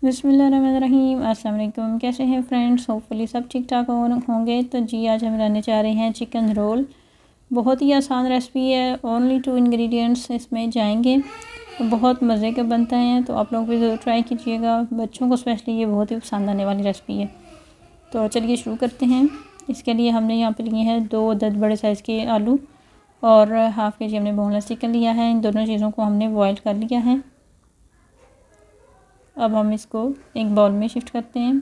बिस्मिल्लाहिर्रहमानिर्रहीम। अस्सलाम वालेकुम। कैसे हैं फ्रेंड्स? होपफुली सब ठीक ठाक होंगे। तो जी आज हम बनाने जा रहे हैं चिकन रोल। बहुत ही आसान रेसिपी है। ओनली 2 इंग्रेडिएंट्स इसमें जाएंगे। बहुत मज़े का बनता है, तो आप लोग भी ज़रूर ट्राई कीजिएगा। बच्चों को स्पेशली ये बहुत ही पसंद आने वाली रेसिपी है। तो चलिए शुरू करते हैं। इसके लिए हमने यहाँ पे लिए हैं 2 अदद बड़े साइज़ के आलू और हाफ़ के जी हमने बोनलेस चिकन लिया है। इन दोनों चीज़ों को हमने बॉयल कर लिया है। अब हम इसको एक बाउल में शिफ्ट करते हैं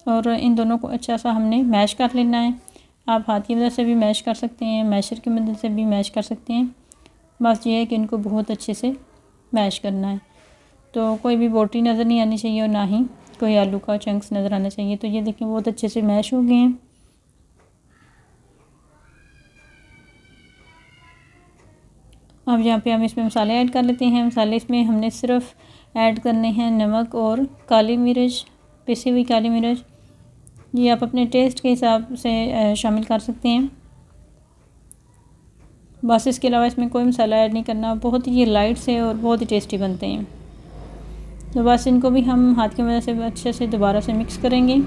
और इन दोनों को अच्छा सा हमने मैश कर लेना है। आप हाथ की मदद से भी मैश कर सकते हैं, मैशर की मदद से भी मैश कर सकते हैं। बस ये है कि इनको बहुत अच्छे से मैश करना है। तो कोई भी बोटी नज़र नहीं आनी चाहिए और ना ही कोई आलू का चंक्स नज़र आना चाहिए। तो ये देखिए बहुत अच्छे से मैश हो गए हैं। अब यहाँ पे हम इसमें मसाले ऐड कर लेते हैं। मसाले इसमें हमने सिर्फ ऐड करने हैं नमक और काली मिर्च, पिसी हुई काली मिर्च। ये आप अपने टेस्ट के हिसाब से शामिल कर सकते हैं। बस इसके अलावा इसमें कोई मसाला ऐड नहीं करना। बहुत ही ये लाइट से और बहुत ही टेस्टी बनते हैं। तो बस इनको भी हम हाथ की मदद से अच्छे से दोबारा से मिक्स करेंगे।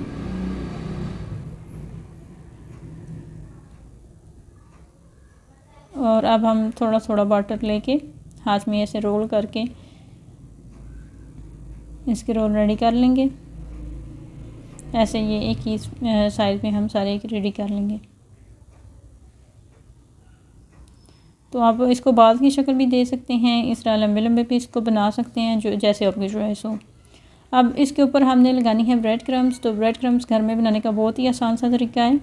और अब हम थोड़ा थोड़ा वाटर लेके हाथ में ऐसे रोल करके इसके रोल रेडी कर लेंगे। ऐसे ये एक ही साइज़ में हम सारे रेडी कर लेंगे। तो आप इसको बाल की शक्ल भी दे सकते हैं, इस तरह लंबे लंबे पीस को बना सकते हैं, जो जैसे आपकी चॉइस हो। अब इसके ऊपर हमने लगानी है ब्रेड क्रम्स। तो ब्रेड क्रम्स घर में बनाने का बहुत ही आसान सा तरीका है।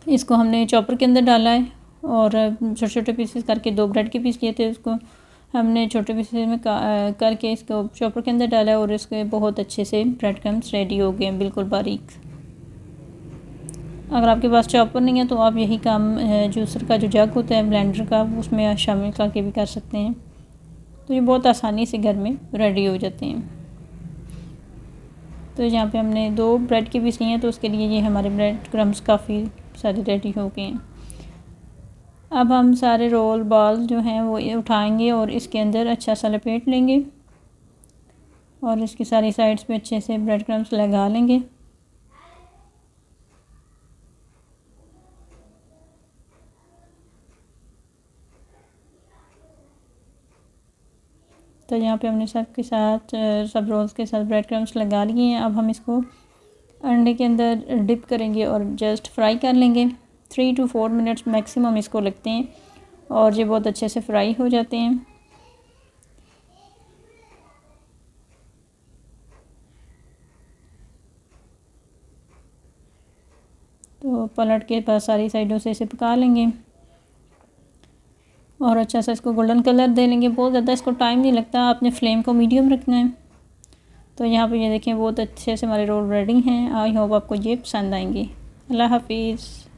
इसको हमने चॉपर के अंदर डाला है और छोटे छोटे पीसेस करके 2 ब्रेड के पीस लिए थे, उसको हमने छोटे पीसेस में करके इसको चॉपर के अंदर डाला है और इसके बहुत अच्छे से ब्रेड क्रम्स रेडी हो गए हैं, बिल्कुल बारीक। अगर आपके पास चॉपर नहीं है तो आप यही काम जूसर का जो जग होता है ब्लेंडर का, उसमें शामिल करके भी कर सकते हैं। तो ये बहुत आसानी से घर में रेडी हो जाते हैं। तो यहाँ पे हमने 2 ब्रेड के पीस लिए हैं, तो उसके लिए ये हमारे ब्रेड क्रम्स काफ़ी सारे रेडी हो गए हैं। अब हम सारे रोल बॉल जो हैं वो उठाएंगे और इसके अंदर अच्छा सा लपेट लेंगे और इसकी सारी साइड्स पे अच्छे से ब्रेड क्रम्स लगा लेंगे। तो यहाँ पे हमने सब रोल्स के साथ ब्रेड क्रम्स लगा लिए हैं। अब हम इसको अंडे के अंदर डिप करेंगे और जस्ट फ्राई कर लेंगे। 3 to 4 मिनट्स मैक्सिमम इसको लगते हैं और ये बहुत अच्छे से फ्राई हो जाते हैं। तो पलट के पास सारी साइडों से इसे पका लेंगे और अच्छा सा इसको गोल्डन कलर दे लेंगे। बहुत ज़्यादा इसको टाइम नहीं लगता, आपने फ्लेम को मीडियम रखना है। तो यहाँ पे ये देखें बहुत अच्छे से हमारे रोल रेडी हैं। आई होप आपको ये पसंद आएंगे। अल्लाह हाफिज़।